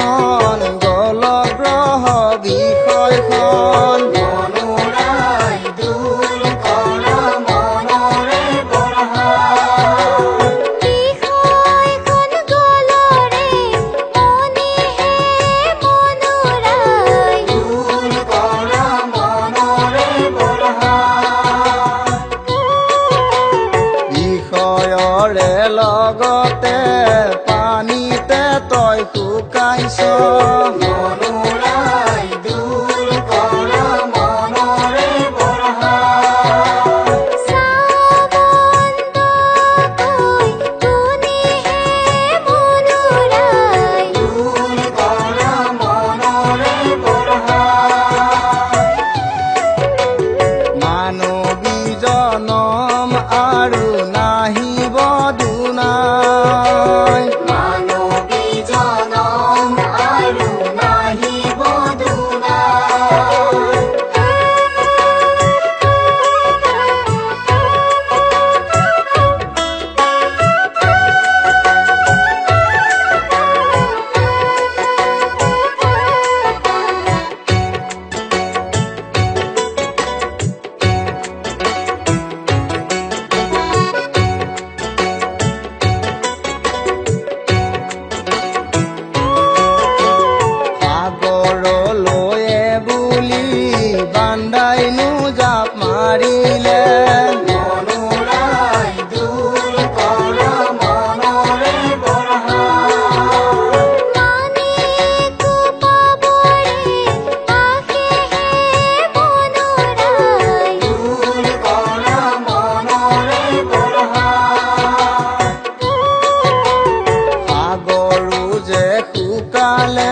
এখন গলগ্ৰহ বিষয়খন মনোৰাই দূৰ কৰা মনৰে বৰহা বিষয়খন গলৰে মনেহে মনোৰাই দূৰ কৰা মনৰে বৰহা বিষয়ৰে লগতে পানীতে তই শুকাইছ মনোৰাই দূৰ কৰা মনৰে বৰহা চাবন্তকৈ কোনেহে মনোৰাই দূৰ কৰা মনৰে বৰহা মানৱী জনম আৰু নাহিব দুনাই মানৱী জনম আৰু নাহিব দুনা সাগৰলৈয়ে বুলি বান্দাইনো জাপ মাৰিলে মনোৰাই দূৰ কৰা মনৰে বৰহা মানে কোপাবৰে আশেহে মনোৰাই দূৰ কৰা মনৰে বৰহা সাগৰো যে শুকালে